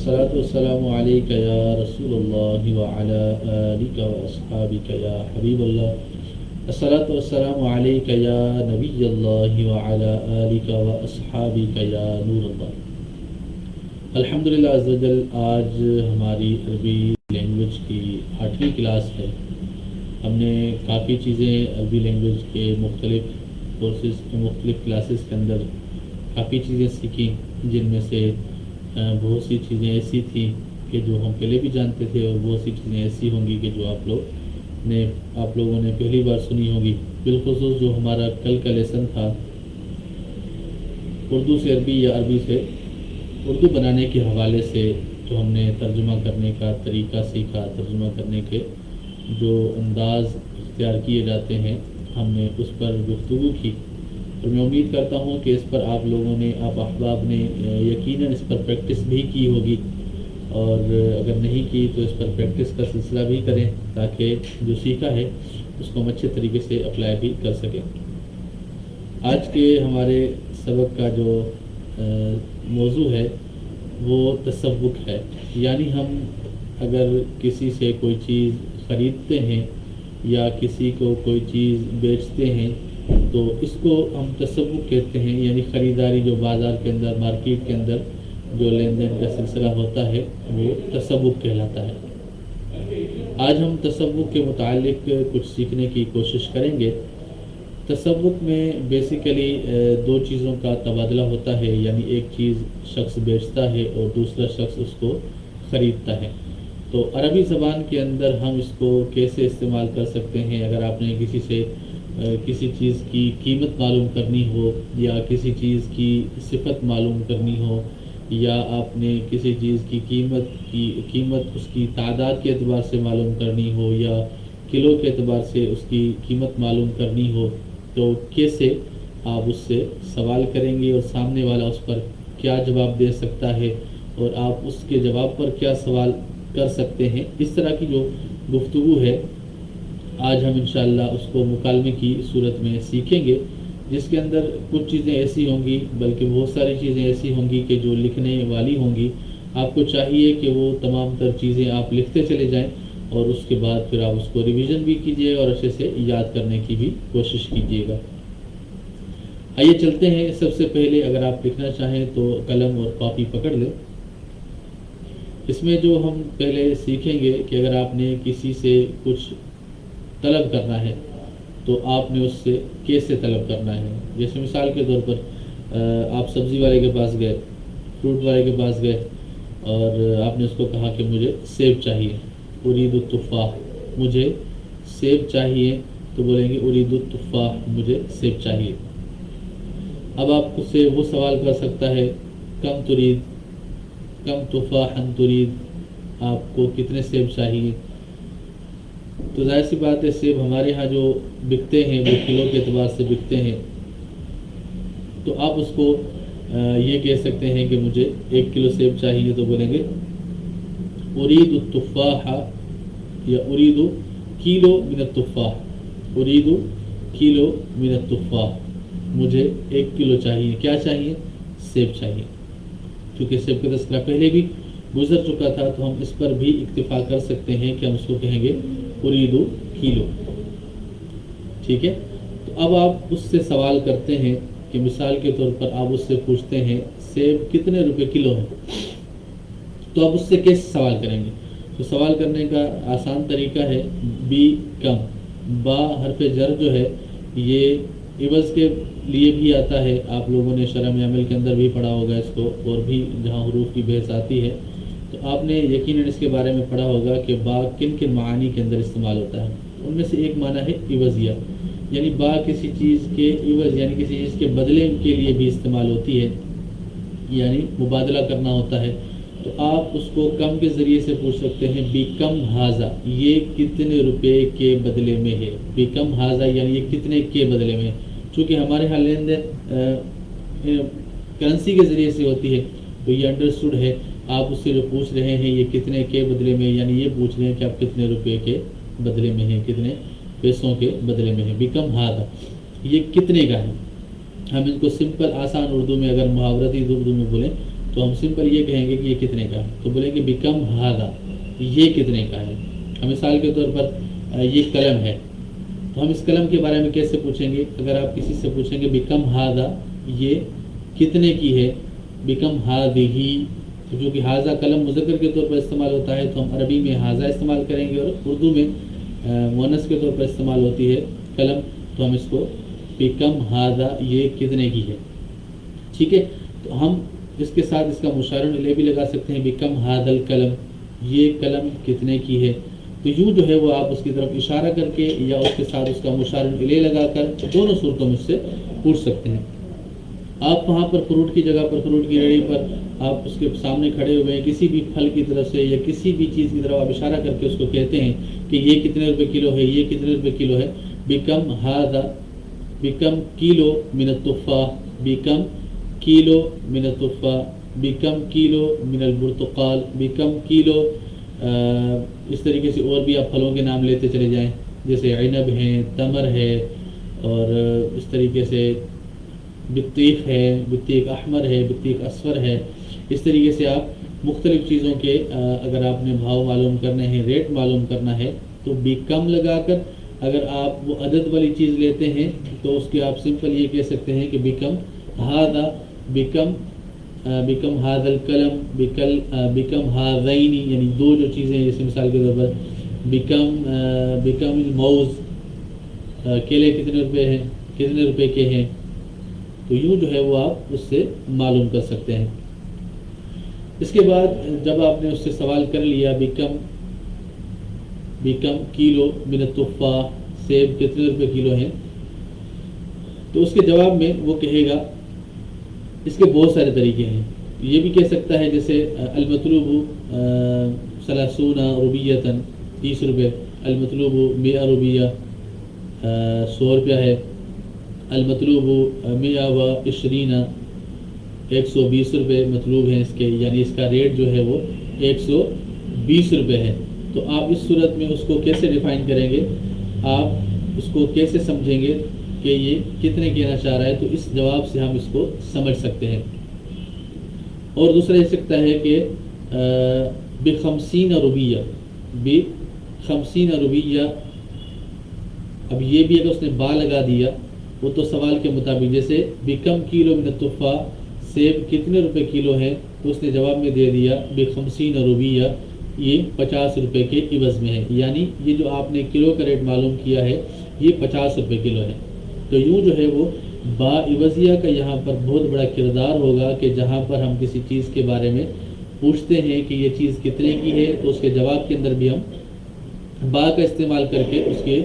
الصلاة والسلام عليك يا رسول الله وعلى آلك وأصحابك يا حبيب الله. الصلاة والسلام عليك يا نبي الله وعلى آلك وأصحابك يا نور الله. الحمدللہ عز و جل آج ہماری عربی لینگویج کی 8ویں کلاس ہے. ہم نے کافی چیزیں عربی لینگویج کے مختلف کورسز مختلف کلاسز کے اندر کافی چیزیں سیکھیں، جن میں سے بہت سی چیزیں ایسی تھیں کہ جو ہم پہلے بھی جانتے تھے، اور بہت سی چیزیں ایسی ہوں گی کہ جو آپ لوگوں نے پہلی بار سنی ہوگی. بالخصوص جو ہمارا کل کا لیسن تھا اردو سے عربی یا عربی سے اردو بنانے کے حوالے سے، جو ہم نے ترجمہ کرنے کا طریقہ سیکھا، ترجمہ کرنے کے جو انداز اختیار کیے جاتے ہیں، ہم نے اس پر گفتگو کی. اور میں امید کرتا ہوں کہ اس پر آپ احباب نے یقیناً اس پر پریکٹس بھی کی ہوگی، اور اگر نہیں کی تو اس پر پریکٹس کا سلسلہ بھی کریں تاکہ جو سیکھا ہے اس کو ہم اچھے طریقے سے اپلائی بھی کر سکیں. آج کے ہمارے سبق کا جو موضوع ہے وہ تسوق ہے. یعنی ہم اگر کسی سے کوئی چیز خریدتے ہیں یا کسی کو کوئی چیز بیچتے ہیں تو اس کو ہم تسوق کہتے ہیں. یعنی خریداری جو بازار کے اندر، مارکیٹ کے اندر جو لین دین کا سلسلہ ہوتا ہے وہ تسوق کہلاتا ہے. آج ہم تسوق کے متعلق کچھ سیکھنے کی کوشش کریں گے. تسوق میں بیسیکلی دو چیزوں کا تبادلہ ہوتا ہے. یعنی ایک چیز شخص بیچتا ہے اور دوسرا شخص اس کو خریدتا ہے. تو عربی زبان کے اندر ہم اس کو کیسے استعمال کر سکتے ہیں؟ اگر آپ نے کسی سے کسی چیز کی قیمت معلوم کرنی ہو، یا کسی چیز کی صفت معلوم کرنی ہو، یا آپ نے کسی چیز کی قیمت اس کی تعداد کے اعتبار سے معلوم کرنی ہو، یا کلو کے اعتبار سے اس کی قیمت معلوم کرنی ہو، تو کیسے آپ اس سے سوال کریں گے اور سامنے والا اس پر کیا جواب دے سکتا ہے، اور آپ اس کے جواب پر کیا سوال کر سکتے ہیں. اس طرح کی جو گفتگو ہے آج ہم انشاءاللہ اس کو مکالمے کی صورت میں سیکھیں گے، جس کے اندر کچھ چیزیں ایسی ہوں گی، بلکہ بہت ساری چیزیں ایسی ہوں گی کہ جو لکھنے والی ہوں گی. آپ کو چاہیے کہ وہ تمام تر چیزیں آپ لکھتے چلے جائیں، اور اس کے بعد پھر آپ اس کو ریویژن بھی کیجیے اور اچھے سے یاد کرنے کی بھی کوشش کیجیے گا. آئیے چلتے ہیں. سب سے پہلے اگر آپ لکھنا چاہیں تو قلم اور کاپی پکڑ لیں. اس میں جو ہم پہلے سیکھیں گے کہ اگر آپ نے کسی سے کچھ طلب کرنا ہے تو آپ نے اس سے کیسے طلب کرنا ہے. جیسے مثال کے طور پر آپ سبزی والے کے پاس گئے، فروٹ والے کے پاس گئے، اور آپ نے اس کو کہا کہ مجھے سیب چاہیے، ارید التفاح، مجھے سیب چاہیے. تو بولیں گے ارید التفاح، مجھے سیب چاہیے. اب آپ اس سے وہ سوال کر سکتا ہے کم ترید، کم تفاحا ترید، آپ کو کتنے سیب چاہیے. تو ظاہر سی بات ہے سیب ہمارے ہاں جو بکتے ہیں وہ کلو کے اعتبار سے بکتے ہیں. تو آپ اس کو یہ کہہ سکتے ہیں کہ مجھے 1 کلو سیب چاہیے. تو بولیں گے ارید التفاح، یا ارید کلو من التفاح، ارید کلو من التفاح، مجھے 1 کلو چاہیے. کیا چاہیے؟ سیب چاہیے. کیونکہ سیب کا تذکرہ پہلے بھی گزر چکا تھا تو ہم اس پر بھی اکتفا کر سکتے ہیں کہ ہم اس کو کہیں گے ارید کلو. ٹھیک ہے. تو اب آپ اس سے سوال کرتے ہیں کہ مثال کے طور پر آپ اس سے پوچھتے ہیں سیب کتنے روپے کلو ہیں. تو آپ اس سے کیسے سوال کریں گے؟ تو سوال کرنے کا آسان طریقہ ہے بی کم. با حرف جر جو ہے یہ عوض کے لیے بھی آتا ہے. آپ لوگوں نے شرح عمل کے اندر بھی پڑھا ہوگا اس کو، اور بھی جہاں حروف کی بحث آتی ہے تو آپ نے یقیناً اس کے بارے میں پڑھا ہوگا کہ با کن کن معانی کے اندر استعمال ہوتا ہے. ان میں سے ایک معنی ہے عوضیہ، یعنی با کسی چیز کے عوض یعنی کسی چیز کے بدلے کے لیے بھی استعمال ہوتی ہے، یعنی مبادلہ کرنا ہوتا ہے. تو آپ اس کو کم کے ذریعے سے پوچھ سکتے ہیں بی کم ہاذا، یہ کتنے روپے کے بدلے میں ہے. بی کم ہاذا یعنی یہ کتنے کے بدلے میں. چونکہ ہمارے ہاں لین دین کرنسی کے ذریعے سے ہوتی ہے تو یہ انڈرسٹوڈ ہے. آپ اس سے جو پوچھ رہے ہیں یہ کتنے کے بدلے میں، یعنی یہ پوچھ رہے ہیں کہ آپ کتنے روپے کے بدلے میں ہیں، کتنے پیسوں کے بدلے میں ہیں. بیکم ہاذا، یہ کتنے کا ہے. ہم ان کو سمپل آسان اردو میں اگر محاورتی اردو میں بولیں تو ہم سمپل یہ کہیں گے کہ یہ کتنے کا ہے، تو بولیں گے بیکم ہاذا، یہ کتنے کا ہے۔ مثال کے طور پر یہ قلم ہے، تو ہم اس قلم کے بارے میں کیسے پوچھیں گے؟ اگر آپ کسی سے پوچھیں گے بیکم ہاذا، یہ کتنے کی ہے، بیکم ہاذہی، تو جو کہ ہاذا قلم مذکر کے طور پر استعمال ہوتا ہے تو ہم عربی میں ہاذا استعمال کریں گے، اور اردو میں مؤنث کے طور پر استعمال ہوتی ہے قلم، تو ہم اس کو بیکم ہاذا، یہ کتنے کی ہے، ٹھیک ہے۔ تو ہم اس کے ساتھ اس کا مشار الیہ بھی لگا سکتے ہیں، بیکم ہاذا القلم، یہ قلم کتنے کی ہے۔ تو یوں جو ہے وہ آپ اس کی طرف اشارہ کر کے یا اس کے ساتھ اس کا مشار الیہ لگا کر دونوں صورتوں میں سے پوچھ سکتے ہیں۔ آپ وہاں پر فروٹ کی جگہ پر، فروٹ کی ریڑھی پر آپ اس کے سامنے کھڑے ہوئے ہیں، کسی بھی پھل کی طرف سے یا کسی بھی چیز کی طرف آپ اشارہ کر کے اس کو کہتے ہیں کہ یہ کتنے روپے کلو ہے، یہ کتنے روپے کلو ہے، بیکم ہاذا، بیکم کیلو من التفاح، بیکم کیلو من التفاح، بیکم کیلو من البرتقال، بیکم کیلو، اس طریقے سے اور بھی آپ پھلوں کے نام لیتے چلے جائیں، جیسے عنب ہے، تمر ہے، اور اس طریقے سے بطیخ ہے، بطیخ احمر ہے، بطیخ اصفر ہے۔ اس طریقے سے آپ مختلف چیزوں کے اگر آپ نے بھاؤ معلوم کرنے ہیں، ریٹ معلوم کرنا ہے تو بیکم لگا کر، اگر آپ وہ عدد والی چیز لیتے ہیں تو اس کے آپ سمپل یہ کہہ سکتے ہیں کہ بیکم ہاذا، بیکم ہاذا القلم، بیکم ہاذین، یعنی دو جو چیزیں ہیں، جیسے مثال کے طور پر بیکم الموز، کیلے کتنے روپے ہیں، کتنے روپے کے ہیں، تو یوں جو ہے وہ آپ اس سے معلوم کر سکتے ہیں۔ اس کے بعد جب آپ نے اس سے سوال کر لیا بیکم کیلو من التفاح، سیب کتنے روپے کلو ہیں، تو اس کے جواب میں وہ کہے گا، اس کے بہت سارے طریقے ہیں، یہ بھی کہہ سکتا ہے جیسے المطلوب 30 روبیۃ، 30 روپے، المطلوب 100 روبیہ، 100 روپیہ ہے، المطلوب 120، 120 روپے مطلوب ہیں اس کے، یعنی اس کا ریٹ جو ہے وہ 120 روپے ہے۔ تو آپ اس صورت میں اس کو کیسے ڈیفائن کریں گے، آپ اس کو کیسے سمجھیں گے کہ یہ کتنے کہنا چاہ رہا ہے، تو اس جواب سے ہم اس کو سمجھ سکتے ہیں۔ اور دوسرا یہ سکتا ہے کہ ب50 روبیہ، ب50 روبیہ، اب یہ بھی اگر اس نے با لگا دیا وہ تو سوال کے مطابق، جیسے بیکم کیلو من التفاح، سیب کتنے روپے کلو ہے، تو اس نے جواب میں دے دیا ب50 روبیہ، یہ 50 روپے کے عوض میں ہے، یعنی یہ جو آپ نے کلو کا ریٹ معلوم کیا ہے یہ 50 روپے کلو ہے۔ تو یوں جو ہے وہ با عوضیہ کا یہاں پر بہت بڑا کردار ہوگا کہ جہاں پر ہم کسی چیز کے بارے میں پوچھتے ہیں کہ یہ چیز کتنے کی ہے، تو اس کے جواب کے اندر بھی ہم با کا استعمال کر کے اس کے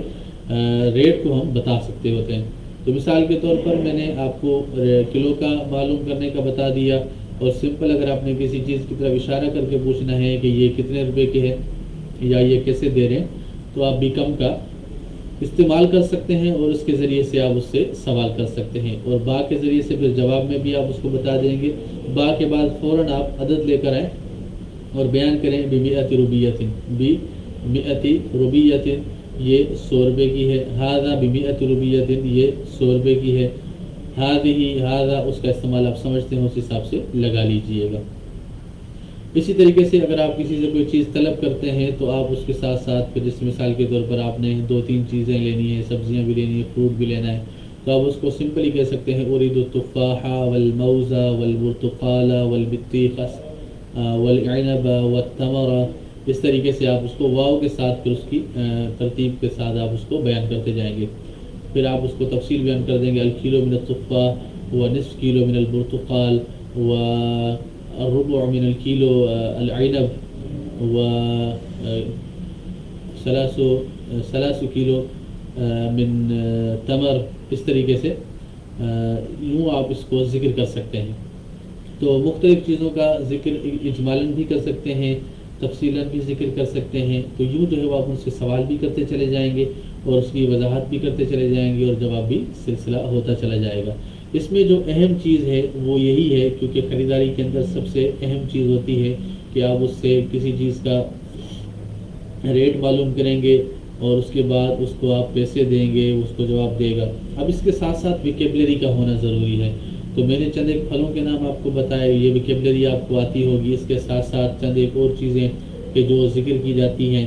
ریٹ کو ہم بتا سکتے ہوتے ہیں۔ تو مثال کے طور پر میں نے آپ کو کلو کا معلوم کرنے کا بتا دیا، اور سمپل اگر آپ نے کسی چیز کی طرف اشارہ کر کے پوچھنا ہے کہ یہ کتنے روپے کے ہے یا یہ کیسے دے رہے ہیں، تو آپ بیکم کا استعمال کر سکتے ہیں اور اس کے ذریعے سے آپ اس سے سوال کر سکتے ہیں، اور با کے ذریعے سے پھر جواب میں بھی آپ اس کو بتا دیں گے۔ با کے بعد فوراً آپ عدد لے کر آئیں اور بیان کریں ب100 روبیۃ، ب100 روبیۃ، یہ 100 روپے کی ہے، ہاذا ب100 روبیۃ، یہ 100 روپے کی ہے، ہاذہ، ہاذا اس کا استعمال آپ سمجھتے ہیں اس حساب سے لگا لیجئے گا۔ اسی طریقے سے اگر آپ کسی سے کوئی چیز طلب کرتے ہیں تو آپ اس کے ساتھ ساتھ پھر جس مثال کے طور پر آپ نے 2-3 چیزیں لینی ہیں، سبزیاں بھی لینی ہے، فروٹ بھی لینا ہے، تو آپ اس کو سمپلی کہہ سکتے ہیں اريد التفاح والموز والبرتقال والبطیخ والعنب والتمر، اس طریقے سے آپ اس کو واو کے ساتھ پھر اس کی ترتیب کے ساتھ آپ اس کو بیان کرتے جائیں گے۔ پھر آپ اس کو تفصیل بیان کر دیں گے، الکیلو من التفاح ونصف کیلو من البرتقال والربع من الکیلو العنب و 3 کیلو من تمر، اس طریقے سے یوں آپ اس کو ذکر کر سکتے ہیں۔ تو مختلف چیزوں کا ذکر اجمالاً بھی کر سکتے ہیں، تفصیلاً بھی ذکر کر سکتے ہیں، تو یوں جو ہے وہ آپ ان سے سوال بھی کرتے چلے جائیں گے اور اس کی وضاحت بھی کرتے چلے جائیں گے اور جواب بھی سلسلہ ہوتا چلا جائے گا۔ اس میں جو اہم چیز ہے وہ یہی ہے، کیونکہ خریداری کے اندر سب سے اہم چیز ہوتی ہے کہ آپ اس سے کسی چیز کا ریٹ معلوم کریں گے اور اس کے بعد اس کو آپ پیسے دیں گے، اس کو جواب دے گا۔ اب اس کے ساتھ ساتھ ویکیبلری کا ہونا ضروری ہے۔ تو تو میں نے چند ایک پھلوں کے نام آپ کو بتائے، یہ ویکیبلری آپ کو آتی ہوگی. اس کے ساتھ ساتھ چند ایک اور چیزیں کہ جو ذکر کی جاتی ہیں.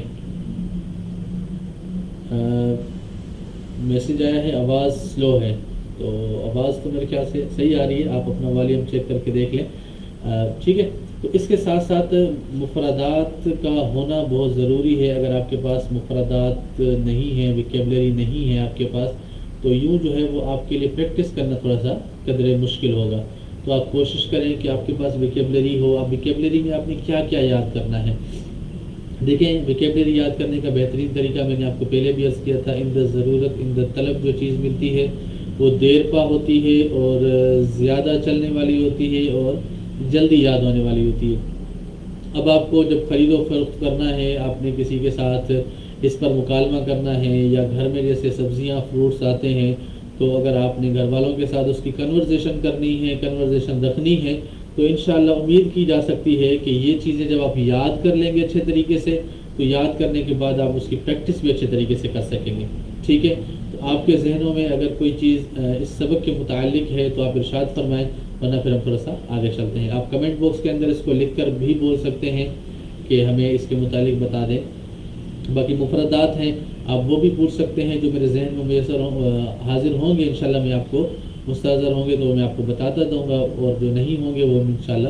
میسج آیا ہے آواز سلو ہے، تو آواز تو میرے خیال سے صحیح آ رہی ہے، آپ اپنا والیوم چیک کر کے دیکھ لیں. ٹھیک ہے. تو اس کے ساتھ ساتھ مفردات کا ہونا بہت ضروری ہے. اگر آپ کے پاس مفردات نہیں ہیں، ویکیبلری نہیں ہے آپ کے پاس، تو یوں جو ہے وہ آپ کے لیے پریکٹس کرنا تھوڑا سا قدرے مشکل ہوگا. تو آپ کوشش کریں کہ آپ کے پاس ویکیبلری ہو. اب ویکیبلری میں آپ نے کیا کیا یاد کرنا ہے؟ دیکھیں، ویکیبلری یاد کرنے کا بہترین طریقہ میں نے آپ کو پہلے بھی عرض کیا تھا، ان دا ضرورت ان دا طلب جو چیز ملتی ہے وہ دیر پا ہوتی ہے اور زیادہ چلنے والی ہوتی ہے اور جلدی یاد ہونے والی ہوتی ہے. اب آپ کو جب خرید و فروخت کرنا ہے، آپ نے کسی کے ساتھ اس پر مکالمہ کرنا ہے، یا گھر میں جیسے سبزیاں فروٹس آتے ہیں، تو اگر آپ نے گھر والوں کے ساتھ اس کی کنورزیشن کرنی ہے، کنورزیشن رکھنی ہے، تو انشاءاللہ امید کی جا سکتی ہے کہ یہ چیزیں جب آپ یاد کر لیں گے اچھے طریقے سے، تو یاد کرنے کے بعد آپ اس کی پریکٹس بھی اچھے طریقے سے کر سکیں گے. ٹھیک ہے. تو آپ کے ذہنوں میں اگر کوئی چیز اس سبق کے متعلق ہے تو آپ ارشاد فرمائیں، ورنہ پھر ہم تھوڑا سا آگے چلتے ہیں. آپ کمنٹ باکس کے اندر اس کو لکھ کر بھی بول سکتے ہیں کہ ہمیں اس کے متعلق بتا دیں. باقی مفردات ہیں، آپ وہ بھی پوچھ سکتے ہیں جو میرے ذہن میں میسر حاضر ہوں گے. انشاءاللہ میں آپ کو مستحضر ہوں گے تو میں آپ کو بتاتا دوں گا، اور جو نہیں ہوں گے وہ انشاءاللہ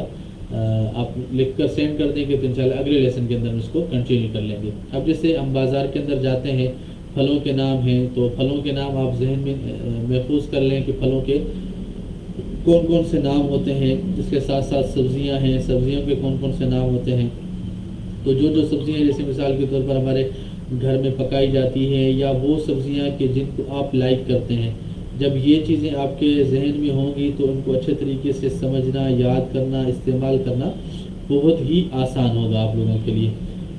آپ لکھ کر سینڈ کر دیں گے، تو انشاءاللہ اگلے لیسن کے اندر ہم اس کو کنٹینیو کر لیں گے. اب جیسے ہم بازار کے اندر جاتے ہیں، پھلوں کے نام ہیں، تو پھلوں کے نام آپ ذہن میں محفوظ کر لیں کہ پھلوں کے کون کون سے نام ہوتے ہیں. اس کے ساتھ ساتھ سبزیاں ہیں، سبزیوں کے کون کون سے نام ہوتے ہیں. تو جو سبزیاں جیسے مثال کے طور پر ہمارے گھر میں پکائی جاتی ہیں، یا وہ سبزیاں کہ جن کو آپ لائک کرتے ہیں، جب یہ چیزیں آپ کے ذہن میں ہوں گی تو ان کو اچھے طریقے سے سمجھنا، یاد کرنا، استعمال کرنا بہت ہی آسان ہوگا آپ لوگوں کے لیے.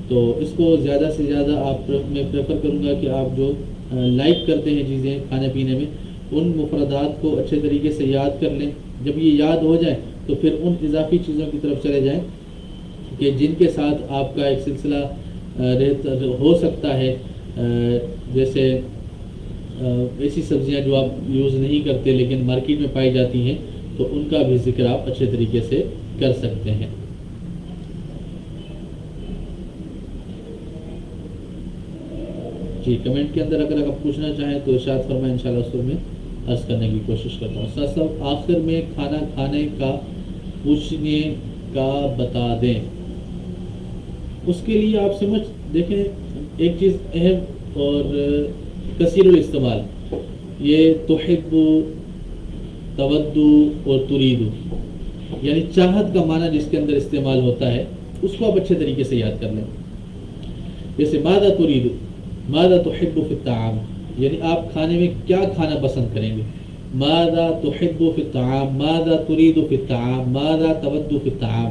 تو اس کو زیادہ سے زیادہ میں پریفر کروں گا کہ آپ جو لائک کرتے ہیں چیزیں کھانے پینے میں، ان مفردات کو اچھے طریقے سے یاد کر لیں. جب یہ یاد ہو جائے تو پھر ان اضافی چیزوں کی طرف چلے جائیں کہ جن کے ساتھ آپ کا ایک سلسلہ ہو سکتا ہے. جیسے ایسی سبزیاں جو آپ یوز نہیں کرتے لیکن مارکیٹ میں پائی جاتی ہیں، تو ان کا بھی ذکر آپ اچھے طریقے سے کر سکتے ہیں. جی، کمنٹ کے اندر اگر آپ پوچھنا چاہیں تو ارشاد فرمائیں، انشاءاللہ اس کو میں عرض کرنے کی کوشش کرتا ہوں. ساتھ ساتھ آخر میں کھانا کھانے کا پوچھنے کا بتا دیں. اس کے لیے آپ سمجھ دیکھیں، ایک چیز اہم اور کثیر الاستعمال، یہ تحب، تودو اور تریدو، یعنی چاہت کا معنی جس کے اندر استعمال ہوتا ہے، اس کو آپ اچھے طریقے سے یاد کر لیں. جیسے ماذا تریدو، ماذا تحب فی الطعام، یعنی آپ کھانے میں کیا کھانا پسند کریں گے. ماذا تحب فی الطعام، ماذا ترید فی الطعام، ماذا تود فی الطعام،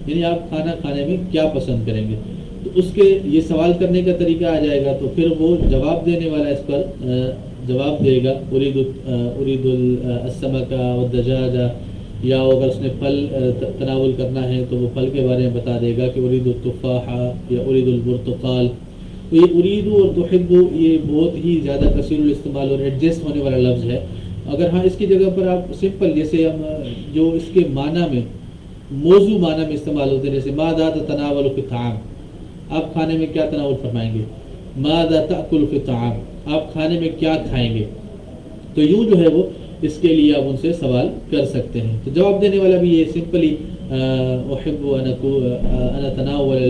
یعنی آپ کھانا کھانے میں کیا پسند کریں گے. تو اس کے یہ سوال کرنے کا طریقہ آ جائے گا، تو پھر وہ جواب دینے والا اس پر جواب دے گا، ارید السمک والدجاج، یا اگر اس نے پھل تناول کرنا ہے تو وہ پھل کے بارے میں بتا دے گا کہ ارید التفاح یا ارید البرتقال. تو یہ اریدو اور تحبو یہ بہت ہی زیادہ کثیر الاستعمال اور ایڈجسٹ ہونے والا لفظ ہے. اگر ہاں اس کی جگہ پر آپ سمپل جیسے ہم جو اس کے معنی میں موضوع معنی میں استعمال ہوتے ہیں، جیسے ماذا تتناول فی الطعام، آپ کھانے میں کیا تناول فرمائیں گے. ماذا تأکل فی الطعام، آپ کھانے میں کیا کھائیں گے. تو یوں جو ہے وہ اس کے لیے آپ ان سے سوال کر سکتے ہیں. تو جواب دینے والا بھی یہ سمپلی احب ان اتناول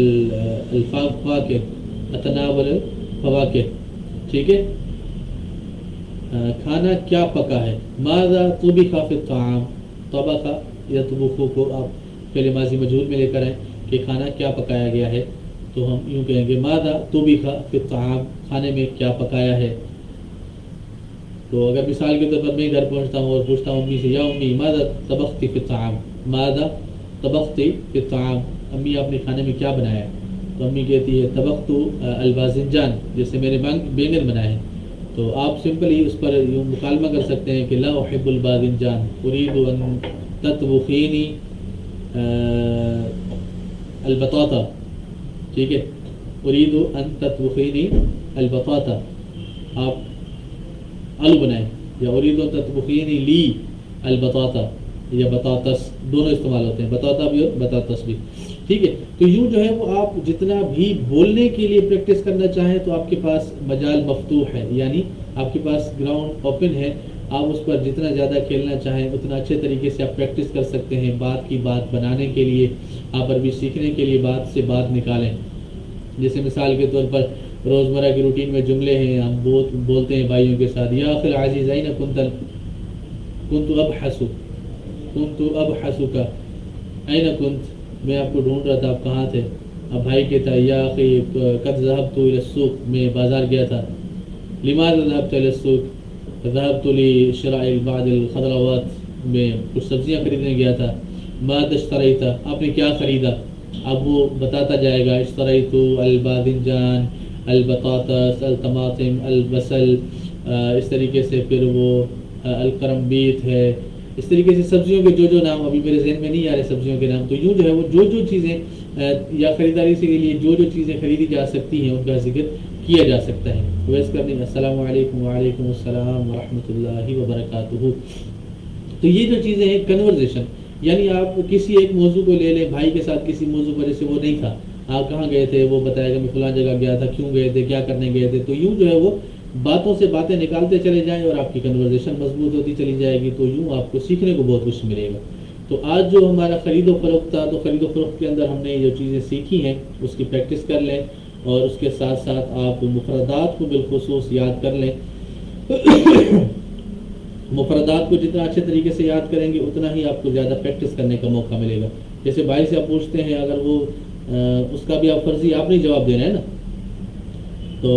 الفواکہ، اتناول الفواکہ. ٹھیک ہے. کھانا کیا پکا ہے. ماذا طبخ فی الطعام، طبخ یا طبخو کو آپ پہلے ماضی مجہول میں لے کر آئیں کہ کھانا کیا پکایا گیا ہے، تو ہم یوں کہیں گے ماذا طبخ فی الطعام، کھانے میں کیا پکایا ہے. تو اگر مثال کے طور پر میں گھر پہنچتا ہوں اور پوچھتا ہوں امی سے، یا امی ماذا طبختی فی الطعام، ماذا طبختی فی الطعام، امی آپ نے کھانے میں کیا بنایا. تو امی کہتی ہے طبخت الباذنجان، جیسے میرے بینگن بنائے ہیں. تو آپ سمپلی اس پر یوں مکالمہ کر سکتے ہیں کہ لا احب الباذنجان، اريد ان تطبخینی البطاطا. ٹھیک ہے. اريد ان تطبخینی البطاطا، آپ آلو بنائیں، یا اريد ان تطبخینی لی البطاطا. یا بطاطس دونوں استعمال ہوتے ہیں، بطاطا بھی اور بطاطس بھی، ٹھیک ہے. تو یوں جو ہے وہ آپ جتنا بھی بولنے کے لیے پریکٹس کرنا چاہیں تو آپ کے پاس مجال مفتوح ہے، یعنی آپ کے پاس گراؤنڈ اوپن ہے، آپ اس پر جتنا زیادہ کھیلنا چاہیں اتنا اچھے طریقے سے آپ پریکٹس کر سکتے ہیں. بات کی بات بنانے کے لیے، آپ عربی سیکھنے کے لیے بات سے بات نکالیں. جیسے مثال کے طور پر روزمرہ کی روٹین میں جملے ہیں، ہم بولتے ہیں بھائیوں کے ساتھ، یا اخی العزیز این کنت ابحثک این کنت، میں آپ کو ڈھونڈ رہا تھا، آپ کہاں تھے. اب بھائی کہتا ہے یا اخی قد ذهبت الى السوق، میں بازار گیا تھا. لماذا ذهبت الى السوق؟ ذهبت لشراء بعض الخضروات، میں کچھ سبزیاں خریدنے گیا تھا. ماذا اشتريت، آپ نے کیا خریدا؟ اب وہ بتاتا جائے گا، اشتریت الباذنجان البطاطس الطماطم البصل، اس طریقے سے پھر وہ القرنبیط ہے، اس طریقے سے سبزیوں کے جو نام ابھی میرے ذہن میں نہیں آ رہے سبزیوں کے نام. تو یوں جو ہے وہ جو چیزیں یا خریداری کے لیے جو چیزیں خریدی جا سکتی ہیں ان کا ذکر کیا جا سکتا ہے. ویس کرنے السلام علیکم وعلیکم السلام ورحمۃ اللہ وبرکاتہ. تو یہ جو چیزیں ہیں کنورزیشن، یعنی آپ کسی ایک موضوع کو لے لیں، بھائی کے ساتھ کسی موضوع پر، جیسے وہ نہیں تھا، آپ کہاں گئے تھے، وہ بتائے گا میں فلاں جگہ گیا تھا، کیوں گئے تھے، کیا کرنے گئے تھے. تو یوں جو ہے وہ باتوں سے باتیں نکالتے چلے جائیں اور آپ کی کنورزیشن مضبوط ہوتی چلی جائے گی. تو یوں آپ کو سیکھنے کو بہت کچھ ملے گا. تو آج جو ہمارا خرید و فروخت تھا، تو خرید و فروخت کے اندر ہم نے جو چیزیں سیکھی ہیں اس کی پریکٹس کر لیں، اور اس کے ساتھ ساتھ آپ مفردات کو بالخصوص یاد کر لیں. مفردات کو جتنا اچھے طریقے سے یاد کریں گے اتنا ہی آپ کو زیادہ پریکٹس کرنے کا موقع ملے گا. جیسے بھائی سے آپ پوچھتے ہیں، اگر وہ اس کا بھی آپ فرضی آپ نہیں جواب دینا ہے نا، تو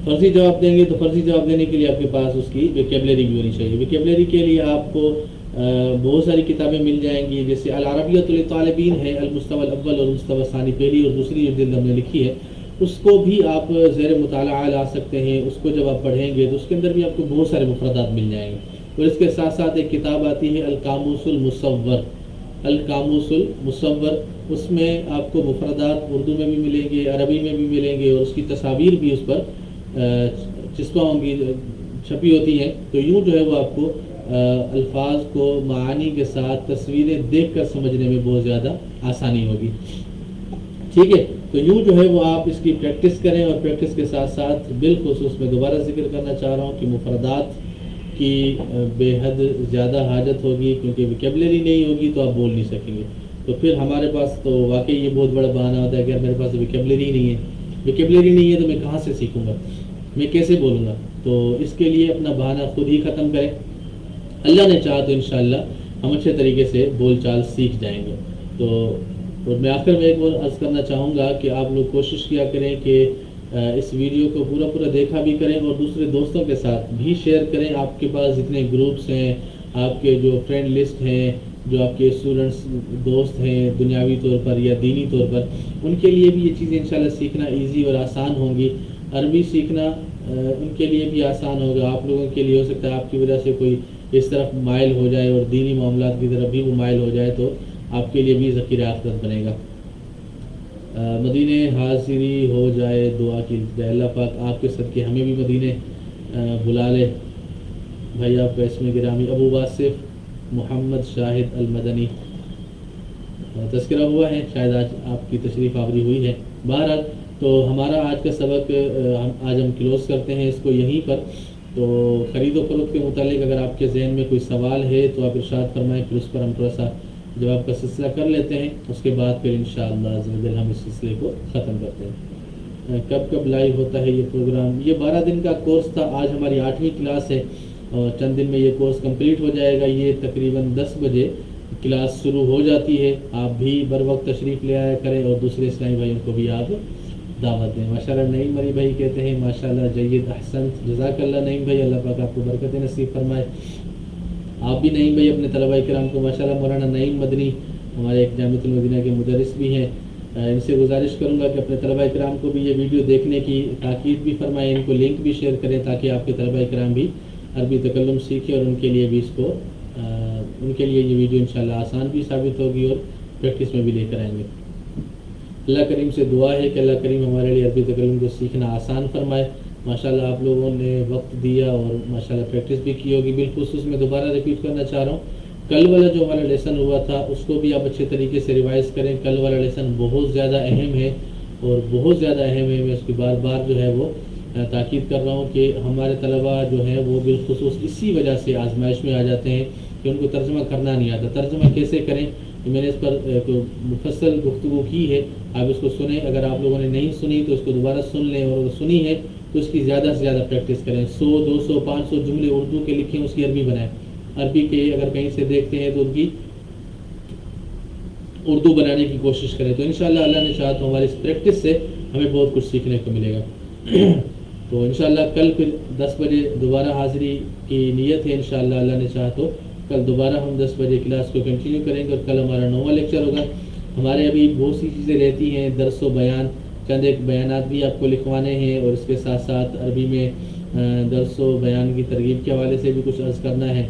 فرضی جواب دیں گے تو فرضی جواب دینے کے لیے آپ کے پاس اس کی ویکیبلری بھی ہونی چاہیے. ویکیبلری کے لیے آپ کو بہت ساری کتابیں مل جائیں گی، جیسے العربیۃ للطالبین ہے، المستوى الاول اور المستوى الثانی، پہلی اور دوسری جو جلد ہم نے لکھی ہے، اس کو بھی آپ زیر مطالعہ لا سکتے ہیں. اس کو جب آپ پڑھیں گے تو اس کے اندر بھی آپ کو بہت سارے مفردات مل جائیں گے. اور اس کے ساتھ ساتھ ایک کتاب آتی ہے القاموس المصور، القاموس المصور، اس میں آپ کو مفردات اردو میں بھی ملیں گے، عربی میں بھی ملیں گے، اور اس کی تصاویر بھی اس پر چسپاں ہوں گی، چھپی ہوتی ہیں. تو یوں جو ہے وہ آپ کو الفاظ کو معانی کے ساتھ تصویریں دیکھ کر سمجھنے میں بہت زیادہ آسانی ہوگی. ٹھیک ہے، تو یوں جو ہے وہ آپ اس کی پریکٹس کریں. اور پریکٹس کے ساتھ ساتھ بالخصوص میں دوبارہ ذکر کرنا چاہ رہا ہوں کہ مفردات کی بے حد زیادہ حاجت ہوگی، کیونکہ ویکیبلری نہیں ہوگی تو آپ بول نہیں سکیں گے. تو پھر ہمارے پاس تو واقعی یہ بہت بڑا بہانہ ہوتا ہے کہ میرے پاس ویکیبلری نہیں ہے، ویکیبلری نہیں ہے تو میں کہاں سے سیکھوں گا، میں کیسے بولوں گا. تو اس کے لیے اپنا بہانہ خود ہی ختم کریں. اللہ نے چاہا تو انشاءاللہ ہم اچھے طریقے سے بول چال سیکھ جائیں گے. تو اور میں آخر میں ایک اور عرض کرنا چاہوں گا کہ آپ لوگ کوشش کیا کریں کہ اس ویڈیو کو پورا دیکھا بھی کریں اور دوسرے دوستوں کے ساتھ بھی شیئر کریں. آپ کے پاس جتنے گروپس ہیں، آپ کے جو فرینڈ لسٹ ہیں، جو آپ کے اسٹوڈنٹس دوست ہیں دنیاوی طور پر یا دینی طور پر، ان کے لیے بھی یہ چیزیں انشاءاللہ سیکھنا ایزی اور آسان ہوں گی. عربی سیکھنا ان کے لیے بھی آسان ہوگا. آپ لوگوں کے لیے ہو سکتا ہے آپ کی وجہ سے کوئی اس طرف مائل ہو جائے اور دینی معاملات کی طرف بھی وہ مائل ہو جائے تو آپ کے لیے بھی ذخیرہ آخرت بنے گا. مدینے حاضری ہو جائے دعا کی جائے. اللہ پاک آپ کے صدقے ہمیں بھی مدینے بلا لے. بھائی آپ کا اسم گرامی ابو واصف محمد شاہد المدنی تذکرہ ہوا ہے، شاید آج آپ کی تشریف آوری ہوئی ہے. بہرحال تو ہمارا آج کا سبق آج ہم کلوز کرتے ہیں اس کو یہیں پر. تو خرید و فروخت کے متعلق اگر آپ کے ذہن میں کوئی سوال ہے تو آپ ارشاد فرمائیں، پھر اس پر ہم تھوڑا سا جواب کا سلسلہ کر لیتے ہیں. اس کے بعد پھر انشاءاللہ عز و جل ہم اس سلسلے کو ختم کرتے ہیں. کب لائیو ہوتا ہے یہ پروگرام؟ یہ 12 دن کا کورس تھا، آج ہماری 8ویں کلاس ہے اور چند دن میں یہ کورس کمپلیٹ ہو جائے گا. یہ تقریباً 10 بجے کلاس شروع ہو جاتی ہے. آپ بھی بر وقت تشریف لے آیا کریں اور دوسرے اسلامی بھائیوں کو بھی آپ دعوت دیں. ماشاءاللہ نعیم علی بھائی کہتے ہیں ماشاءاللہ جید احسنت، جزاک اللہ نعیم بھائی، اللہ پاک آپ کو برکت نصیب فرمائے. آپ بھی نعیم بھائی اپنے طلباء کرام کو ماشاءاللہ مولانا نعیم مدنی ہمارے ایک جامعۃ المدینہ کے مدرس بھی ہیں، ان سے گزارش کروں گا کہ اپنے طلباء کرام کو بھی یہ ویڈیو دیکھنے کی تاکید بھی فرمائیں، ان کو لنک بھی شیئر کریں تاکہ آپ کے طلباء کرام بھی عربی تکلم سیکھیں اور ان کے لیے بھی اس کو ان کے لیے یہ ویڈیو انشاءاللہ آسان بھی ثابت ہوگی اور پریکٹس میں بھی لے کر آئیں گے. اللہ کریم سے دعا ہے کہ اللہ کریم ہمارے لیے عربی تکلم کو سیکھنا آسان فرمائے. ماشاءاللہ آپ لوگوں نے وقت دیا اور ماشاءاللہ پریکٹس بھی کی ہوگی. بالخصوص میں دوبارہ ریپیٹ کرنا چاہ رہا ہوں، کل والا جو ہمارا لیسن ہوا تھا اس کو بھی آپ اچھے طریقے سے ریوائز کریں. کل والا لیسن بہت زیادہ اہم ہے اور بہت زیادہ اہم ہے. میں اس کی بار بار جو ہے وہ تاکید کر رہا ہوں کہ ہمارے طلباء جو ہیں وہ بالخصوص اسی وجہ سے آزمائش میں آ جاتے ہیں کہ ان کو ترجمہ کرنا نہیں آتا. ترجمہ کیسے کریں میں نے اس پر مفصل گفتگو کی ہے, آپ اس کو سنیں. اگر آپ لوگوں نے نہیں سنی تو اس کو دوبارہ سن لیں, اور اگر سنی ہے تو اس کی زیادہ سے زیادہ پریکٹس کریں. 100 200 500 جملے اردو کے لکھیں, اس کی عربی بنائیں. عربی کے اگر کہیں سے دیکھتے ہیں تو ان کی اردو بنانے کی کوشش کریں. تو انشاءاللہ اللہ نے چاہا تو ہماری اس پریکٹس سے ہمیں بہت کچھ سیکھنے کو ملے گا. تو انشاءاللہ کل پھر 10 بجے دوبارہ حاضری کی نیت ہے. انشاءاللہ اللہ نے چاہا تو کل دوبارہ ہم 10 بجے کلاس کو کنٹینیو کریں گے, اور کل ہمارا 9واں لیکچر ہوگا. ہمارے ابھی بہت سی چیزیں رہتی ہیں, درس و بیان, چند ایک بیانات بھی آپ کو لکھوانے ہیں, اور اس کے ساتھ ساتھ عربی میں درس و بیان کی ترغیب کے حوالے سے بھی کچھ عرض کرنا ہے.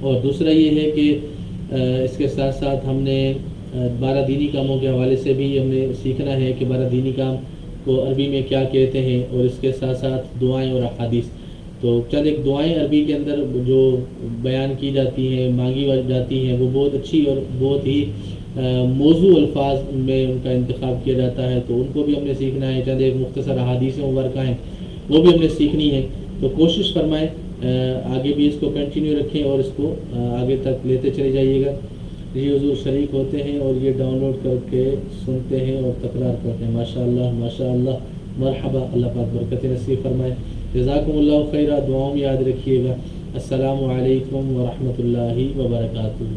اور دوسرا یہ ہے کہ اس کے ساتھ ساتھ ہم نے 12 دینی کاموں کے حوالے سے بھی ہم نے سیکھنا ہے کہ 12 دینی کام کو عربی میں کیا کہتے ہیں, اور اس کے ساتھ ساتھ دعائیں اور احادیث. تو چند ایک دعائیں عربی کے اندر جو بیان کی جاتی ہیں, مانگی جاتی ہیں, وہ بہت اچھی اور بہت ہی موضوع الفاظ میں ان کا انتخاب کیا جاتا ہے, تو ان کو بھی ہم نے سیکھنا ہے. چند ایک مختصر احادیث مبارکہ ہیں وہ بھی ہم نے سیکھنی ہے. تو کوشش فرمائیں آگے بھی اس کو کنٹینیو رکھیں اور اس کو آگے تک لیتے چلے جائیے گا. یہ حضور شریک ہوتے ہیں اور یہ ڈاؤن لوڈ کر کے سنتے ہیں اور تکرار کرتے ہیں. ماشاءاللہ ماشاءاللہ, مرحبا, اللہ پاک برکت نصیب فرمائے. جزاکم اللہ خیرہ. دعاؤں میں یاد رکھیے گا. السلام علیکم ورحمۃ اللہ وبرکاتہ.